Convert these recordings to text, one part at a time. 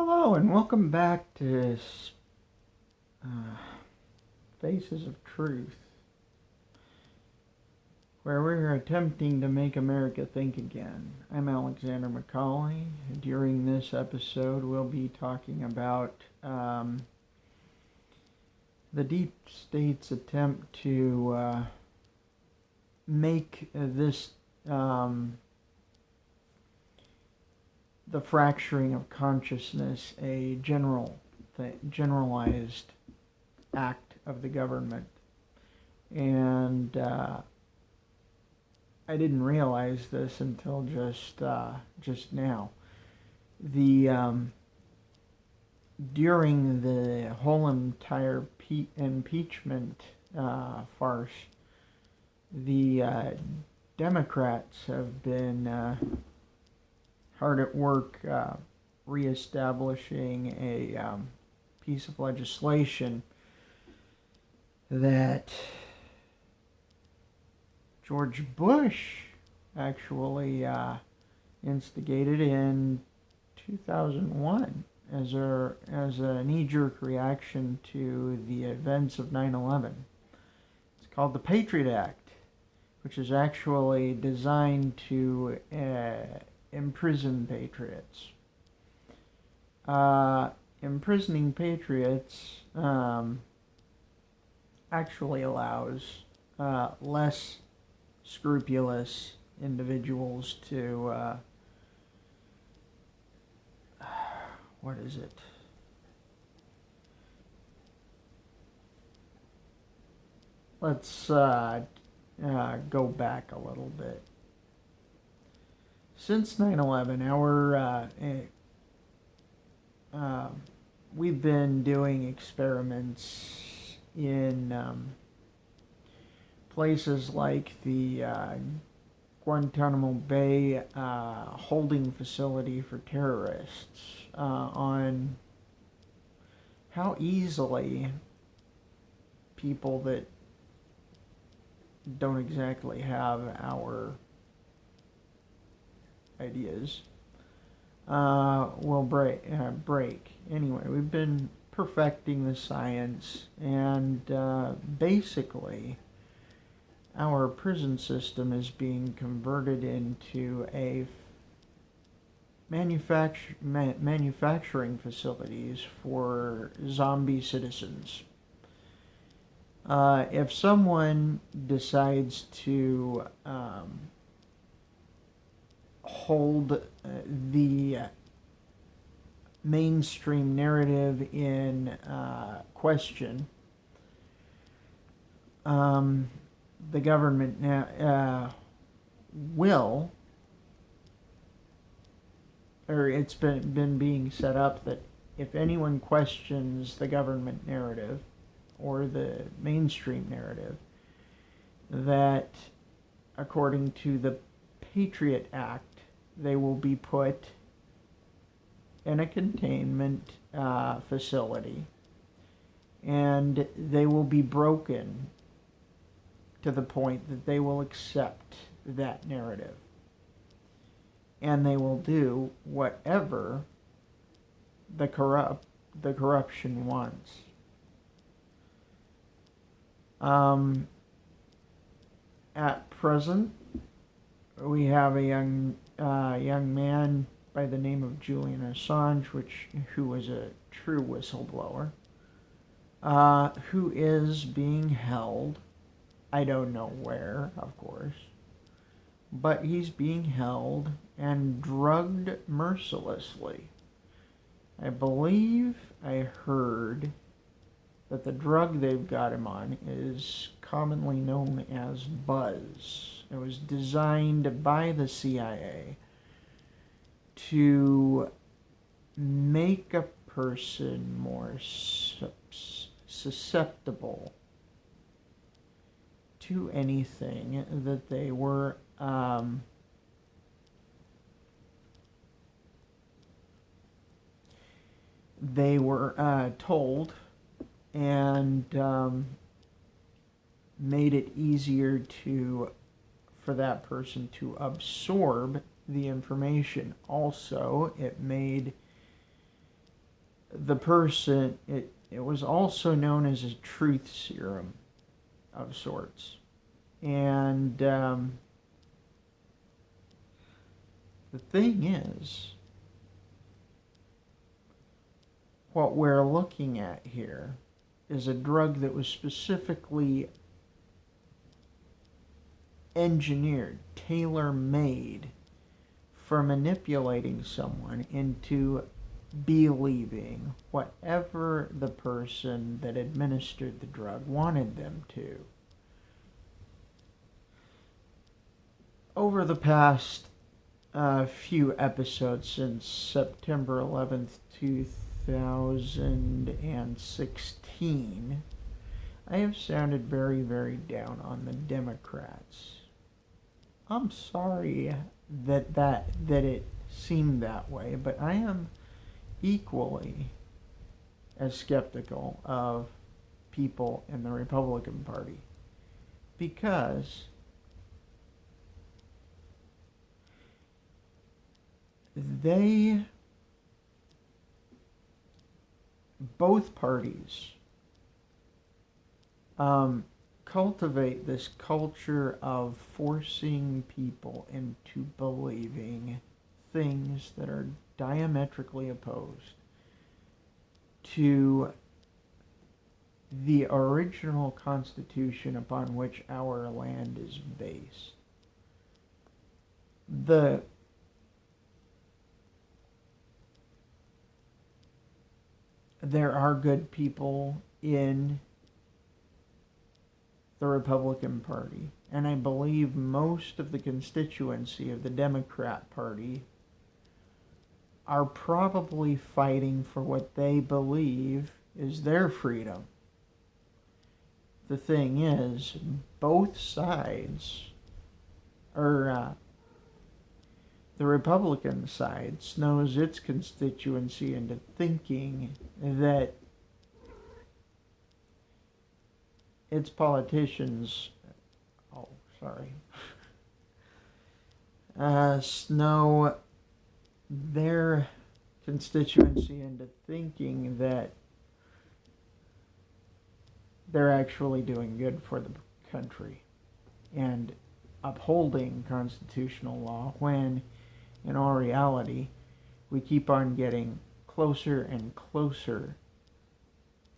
Hello and welcome back to uh, Faces of Truth, where we're attempting to make America think again. I'm Alexander McCauley. During this episode, we'll be talking about the deep state's attempt to make this the fracturing of consciousness a generalized act of the government. And I didn't realize this until just now. During the whole entire impeachment farce, the Democrats have been hard at work reestablishing a piece of legislation that George Bush actually instigated in 2001 as a knee-jerk reaction to the events of 9/11. It's called the Patriot Act, which is actually designed to imprison patriots. Imprisoning patriots actually allows less scrupulous individuals to what is it? Let's go back a little bit. Since 9/11, we've been doing experiments in places like the Guantanamo Bay holding facility for terrorists on how easily people that don't exactly have our ideas will break. Anyway, we've been perfecting the science, and basically our prison system is being converted into a manufacturing facilities for zombie citizens. If someone decides to hold the mainstream narrative in question, the government now will, or it's been being set up that if anyone questions the government narrative or the mainstream narrative, that according to the Patriot Act, they will be put in a containment facility, and they will be broken to the point that they will accept that narrative, and they will do whatever the corruption wants. At present, we have a young man by the name of Julian Assange, who was a true whistleblower, who is being held. I don't know where, of course, but he's being held and drugged mercilessly. I believe I heard that the drug they've got him on is commonly known as Buzz. It was designed by the CIA to make a person more susceptible to anything that they were told, and made it easier for that person to absorb the information. Also, it made the person, it was also known as a truth serum of sorts. And the thing is, what we're looking at here is a drug that was specifically engineered, tailor-made for manipulating someone into believing whatever the person that administered the drug wanted them to. Over the past few episodes since September 11th, 2016, I have sounded very, very down on the Democrats. I'm sorry that it seemed that way, but I am equally as skeptical of people in the Republican Party, because both parties cultivate this culture of forcing people into believing things that are diametrically opposed to the original Constitution upon which our land is based. There are good people in the Republican Party, and I believe most of the constituency of the Democrat Party are probably fighting for what they believe is their freedom. The thing is, both sides, or the Republican side, knows its constituency into thinking that its politicians, snow their constituency into thinking that they're actually doing good for the country and upholding constitutional law, when in all reality we keep on getting closer and closer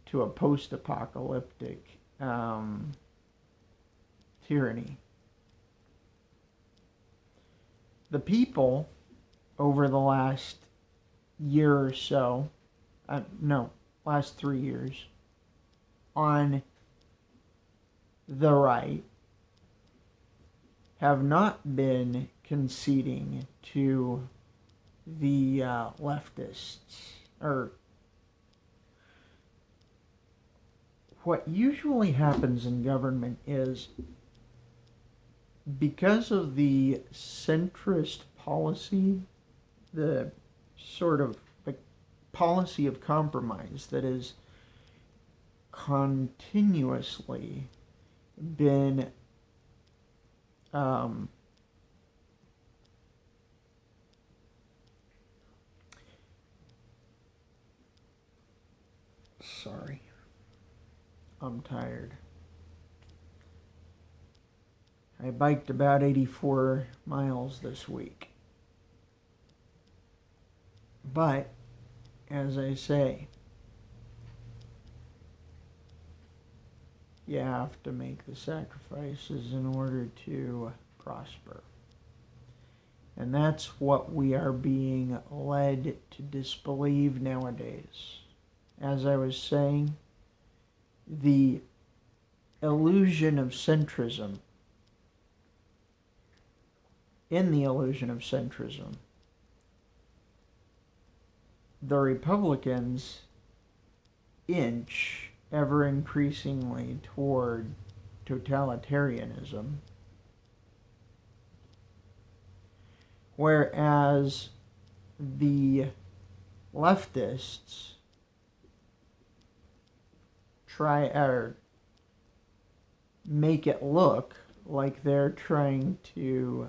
to a post-apocalyptic tyranny. The people over the last year or so, last 3 years, on the right have not been conceding to the leftists, or what usually happens in government is, because of the centrist policy, the sort of policy of compromise that has continuously been sorry, I'm tired. I biked about 84 miles this week. But, as I say, you have to make the sacrifices in order to prosper. And that's what we are being led to disbelieve nowadays. As I was saying, the illusion of centrism, in the illusion of centrism, the Republicans inch ever increasingly toward totalitarianism, whereas the leftists try or make it look like they're trying to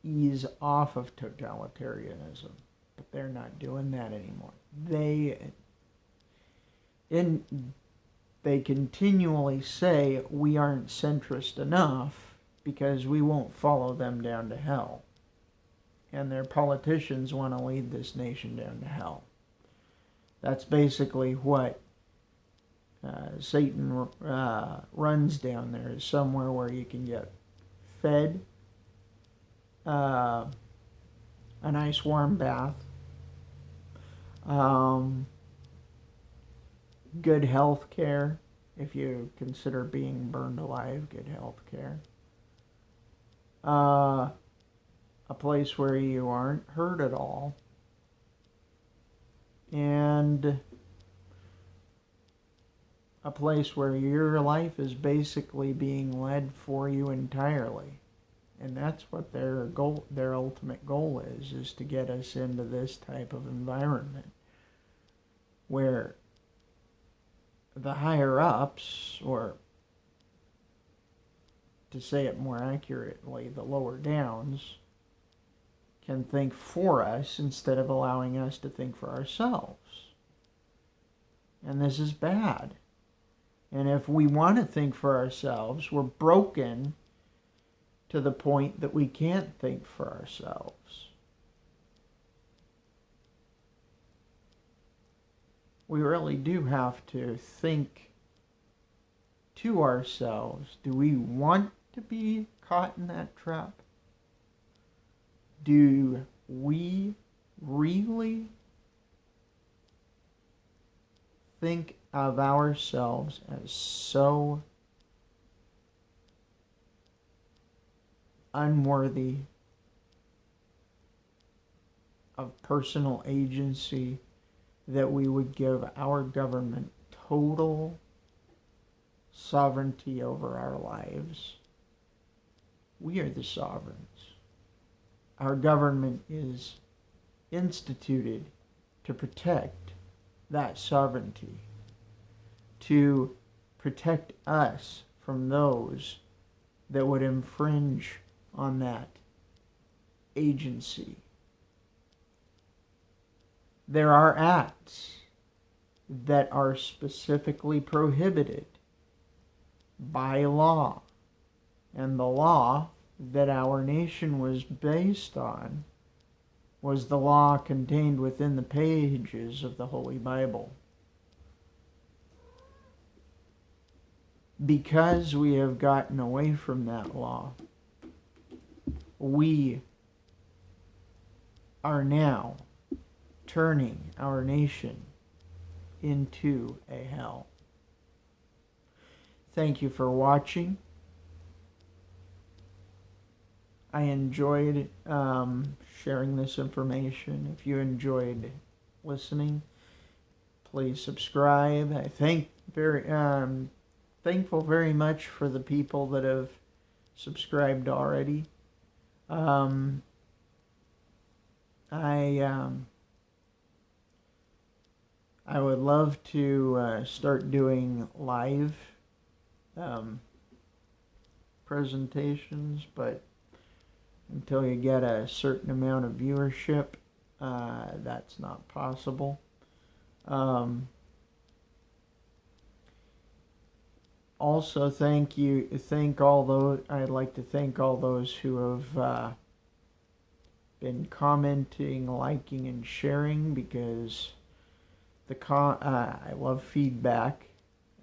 ease off of totalitarianism, but they're not doing that anymore. They And they continually say we aren't centrist enough because we won't follow them down to hell. And their politicians want to lead this nation down to hell. That's basically what Satan runs down there, is somewhere where you can get fed, a nice warm bath, good health care, if you consider being burned alive, good health care. A place where you aren't hurt at all. And a place where your life is basically being led for you entirely. And that's what their goal, their ultimate goal is to get us into this type of environment where the higher ups, or to say it more accurately, the lower downs, can think for us instead of allowing us to think for ourselves. And this is bad. And if we want to think for ourselves, we're broken to the point that we can't think for ourselves. We really do have to think to ourselves, do we want to be caught in that trap? Do we really think of ourselves as so unworthy of personal agency that we would give our government total sovereignty over our lives? We are the sovereigns. Our government is instituted to protect that sovereignty, to protect us from those that would infringe on that agency. There are acts that are specifically prohibited by law, and the law that our nation was based on was the law contained within the pages of the Holy Bible. Because we have gotten away from that law, we are now turning our nation into a hell. Thank you for watching. I enjoyed sharing this information. If you enjoyed listening, please subscribe. I thankful very much for the people that have subscribed already. I would love to start doing live presentations, but until you get a certain amount of viewership, that's not possible. Also, I'd like to thank all those who have been commenting, liking, and sharing, because I love feedback,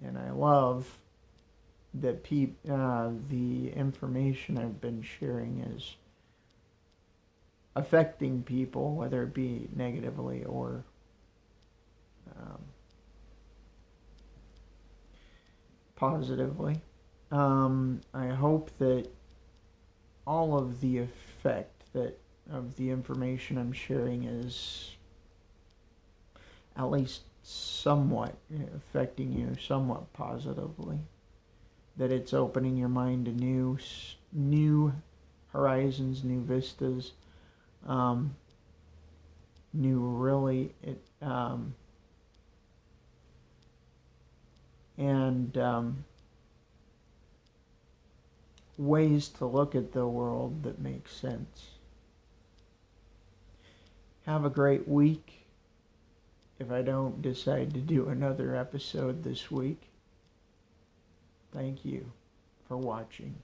and I love that the information I've been sharing is affecting people, whether it be negatively or positively. I hope that all of the effect of the information I'm sharing is at least somewhat affecting you somewhat positively. That it's opening your mind to new horizons, new vistas, ways to look at the world that make sense. Have a great week. if I don't decide to do another episode this week. Thank you for watching.